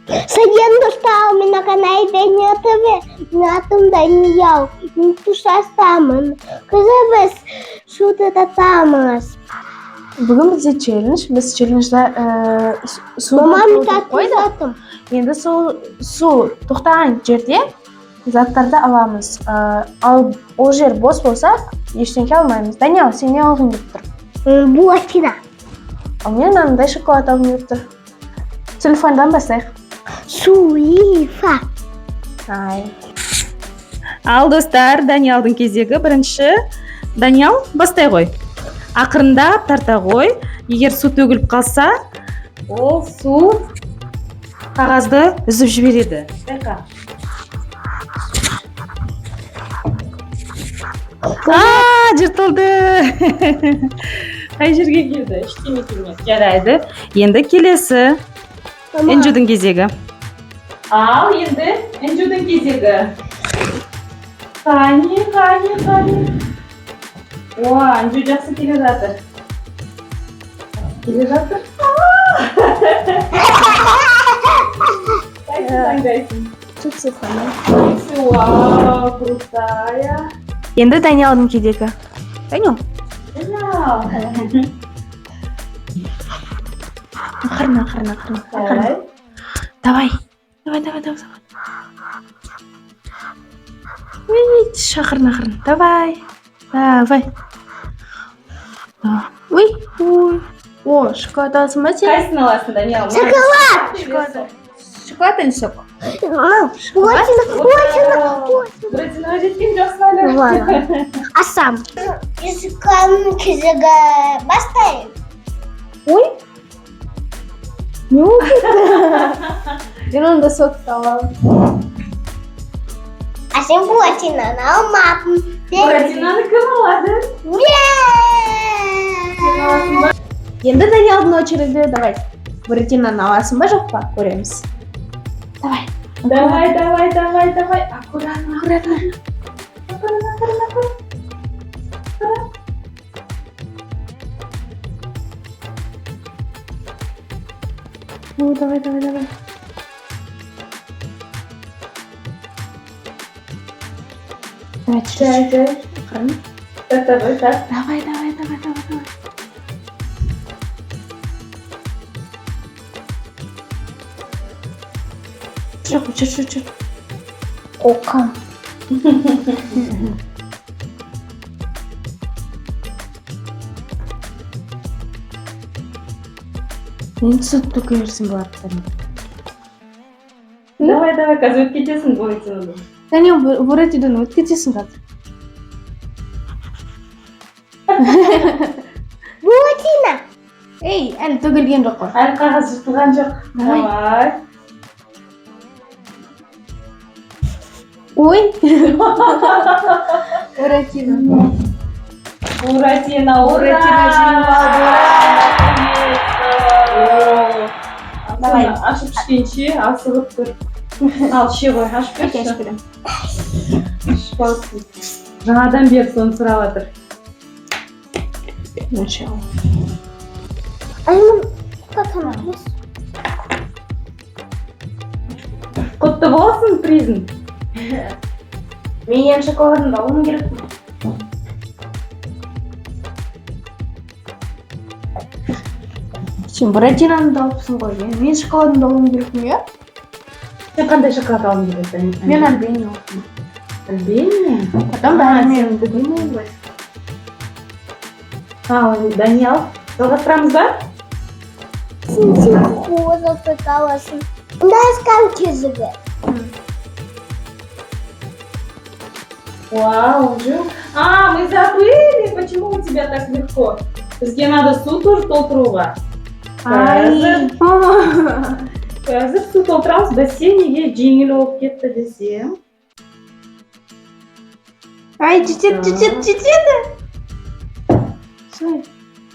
Саден достал меня канал Даниил ТВ. На том Даниил. Не туша самын. Кызыбыз шуды да тамыз. Бүгін бізде челлендж. Біз челленджда Мамам татым. Енді сол су тоқтаған жерде заттарды аламыз. Ал ол жер бос болса, ештеңке алмаймыз. Даниил, сен не алғың келіп тұр? Буатина. Ал мен мынандай шоколад алғым келіп тұр. Телефондан бастайық. Суифа. Ал достар, Даниалдың кезегі бірінші. Даниал, бастай ғой. Ақырындап тарта ғой. Егер су төгіліп қалса, ол су қағазды үзіп жібереді. Байқа. Жыртылды. Қай жерге келді? Ештеңе келмеді. Жарайды. Енді келесі. Энджудің кезегі. Ал енді Энджудің кезегі. Қане. Энджу жақсы келе жатыр. Қайсы таңдайсың? Вау, крутая. Енді Даниилдың кезегі. Даниил. Ақырын. Давай. Ақырын. Давай. Ой. О, шоколад алсың ба сен? Қайсыны аласың, Даниил? Шоколад или сок? Буратиноға жеткен жоқсың әлі. Асам. Языком кезегі бастайын. Ой. Не oldu? Ben onu da soktu alalım. А сен Буатинаны алмадың. Буратиноны кім алады? Енді Даниилдың очереди. Давай. Буратинаны аласың ба жоқ па? Көреміз. Давай. Аккуратно. Давай. Жай. Так. Давай. Жүр. Қоқам. Мен сүт төкерсің бұларды. Давай, қазір өтіп кетесің Буратиноны. Даниил, Буратиноны өтіп кетесің қазір. Буатина. Ей, әлі төгілген жоқ қой. Әлі қағаз жыртылған жоқ. Давай. Ой. Буратино. Буратино, ура! жеңіп алды. Давай, ашып ішкенше асығып тұр. Ал, ше ғой, ашып берші. Ашып алсын. Жаңадан бері соны сұрап жатыр. Құтты болсын призм. Мен енді шоколадымды алуым керек. Сен Буратиноны алыпсың ғой. Мен шоколадымды алуым керекпін, иә? Сен қандай шоколад алуың керек? Мен Альбени алыппын. Альбени? Потом мен білмеймін ғой. Ал, Даниил, жалғастырамыз ба? Сен қозы қаласың. Даскан кезегі. Вау, уже. Мы забыли, почему у тебя так легко. Бізге надо су тоже толтыруға. Қазір су толтырамыз, бассейнге жеңіл болып кетті десем. Ай, жетеді.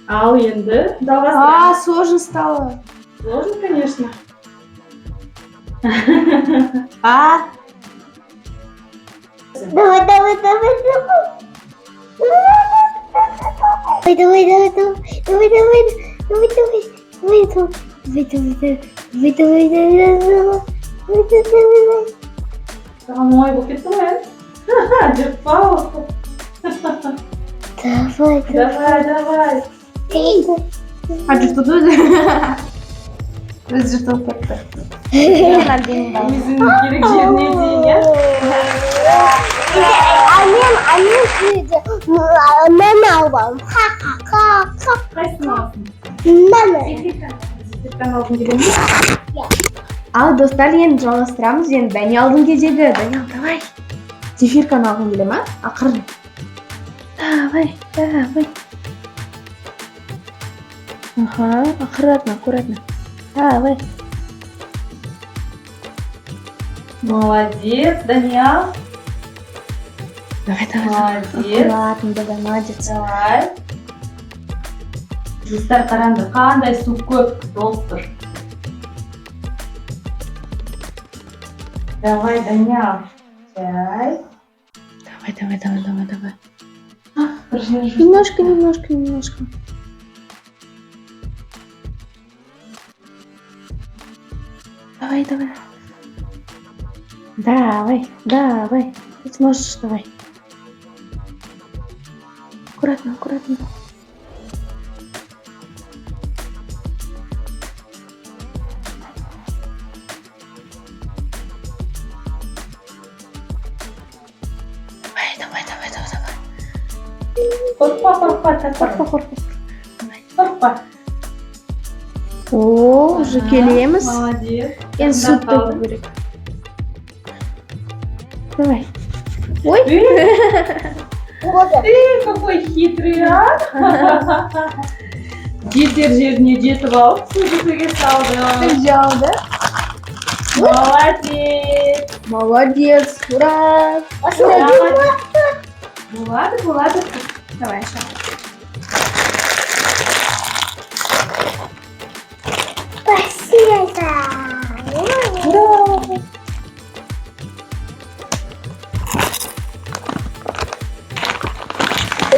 Ал енді жалғастырамыз. Сложно стало. Сложно, конечно. Давай. Давай. Саған оңай болып кетті ме? Жыртпа. Давай. А жыртылды өзі. Өзі жыртылып кетті. Өзінің керек жеріне дейін, иә? Мен албам. Қайсысын аласың? Мені. Зефирканы алғың келе ме? Ал достар, енді жалғастырамыз. Енді Даниалдың кезегі. Даниал, давай. Зефирканы алғың келе ма? Ақырын. Давай. Ага, аккуратно. Давай. Молодец, Даниал. Давай. Молодец. Аккуратно, давай, молодец. Давай. Достар, қараңдар, қандай су көп, достар. Давай, Даниал. Чай. Давай. Бір жер жүр. Немножко. Давай. Ты сможешь, давай. Аккуратно. Давай. Қорқпа. О, уже келеміз. Молодец. Енді су төгу керек. Давай. Ой. Ты какой хитрый, а? Жетер жеріне жетіп алып, суды салды. Взял, да? Молодец. Ура. Болады. Давай, еще. Спасибо.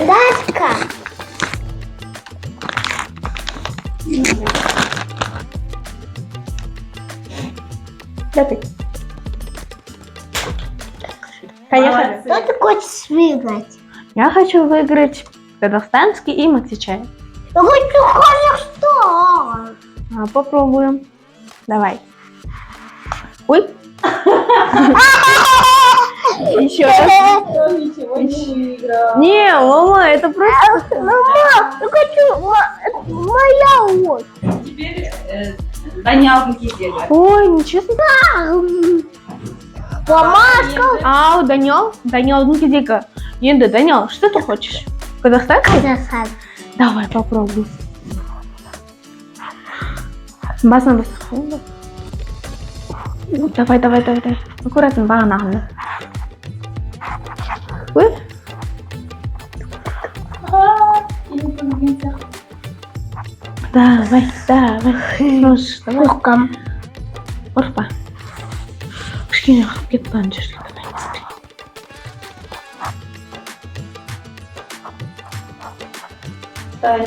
Дашка. Да ты. Поехали. Что ты хочешь выиграть? Я хочу выиграть казахстанский и макси-чай. Я хочу Казахстан. Попробуем. Давай. Ой. Еще раз. Ничего не выиграл. Не, мама, это просто... Мама, я хочу моя вот. Теперь Даниалдың кезегі. Ой, ничего себе. Помашка. Ау, Даниалдың кезегі. Енді, Даниал, что ты хочешь? Казахстан? Казахстан. Давай, попробуй. Басына. Давай. Аккуратно, бағанағыны. Ой. Давай. Нож, давай. Қорқпа. Кішкене қалып кетті ана жерге. Давай, быстрее.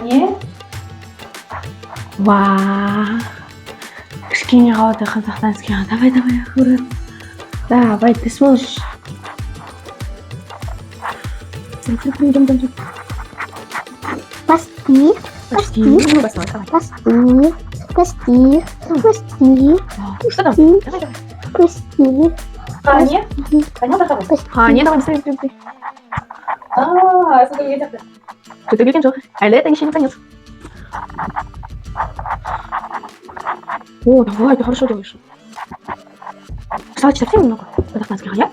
Не? Вау. Кішкене қалады казахстанский. Давай, аккуратно. Давай, ты сможешь. Идем. Пасти. Почти. Что там? Давай. Пасти. Қане? Қане тақабы? Не, давай, быстрее. Суды кетіпті. Что-то келген жоқ. Әлі это еще не конец. О, давай, ты хорошо делаешь. Стало читать совсем немного казахстанских, я?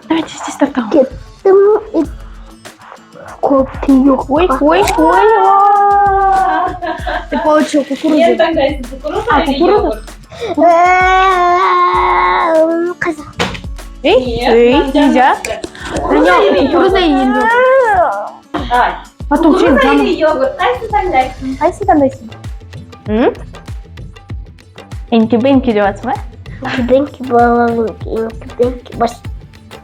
Давайте здесь стартовал. Ой. Ты получил кукурузу. Ең таңдайсың, кукуруза или кукуруза? йогурт? Казах. Эй, нельзя. Даниал, кукуруза и ел. Ай, Потом чем кукуруза там? или йогурт? Қайсысын таңдайсың? Қайсысын таңдайсың? Энки-бенки деп жатсың ба? Кибенки балалынки, кибенки бас.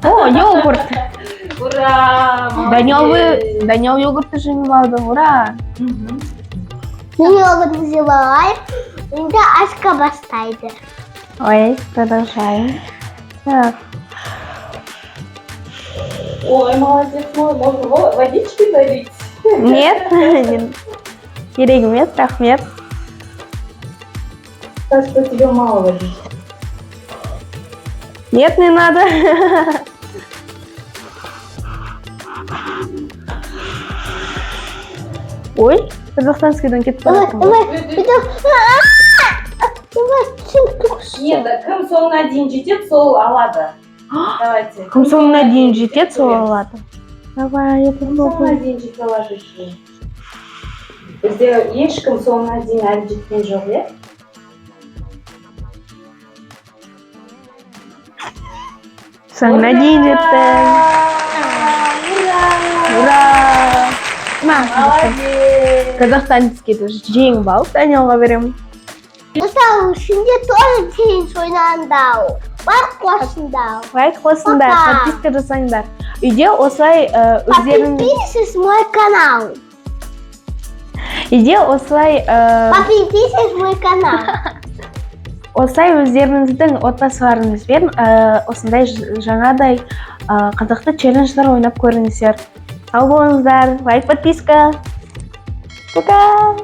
О, йогурт. Ура! Даниал йогурт уже не алды. Ура. Немного называем. Енді ашка бастайды. Ой, продолжаем. Так. Ой, молодец, можно водички налить. Нет, керек емес, рахмет. Так что тебе мало водички. Нет, не надо. Ой, казахстанскийдан кетіп бара Давай, жатырмын ғой. давай. Давай, чем туқшы? Нет, кім соңына дейін жетеді, сол алады. Давайте. Кім соңына дейін жетеді, сол алады. Давай, я Кім соңына попробую. дейін жете алады екен. Бізде ешкім соңына дейін әлі жеткен жоқ, иә? Соңына дейін жеттім. Ура! Мә, Молодец! казахстанецкийді жеңіп алып, Даниалға беремін. Мысалы, ішінде тоже теннис ойнандау. Бар қосындау. Лайк қосыңдар, Пока. подписка жасаңдар. Үйде осылай өздерің... Подписывайтесь в мой канал. Үйде осылай... Подписывайтесь в мой канал. Осылай өздеріңіздің отбасыларыңызбен осындай жаңадай қызықты челлендждер ойнап көріңіздер. Сау болыңыздар. Лайк, подписка. Пока.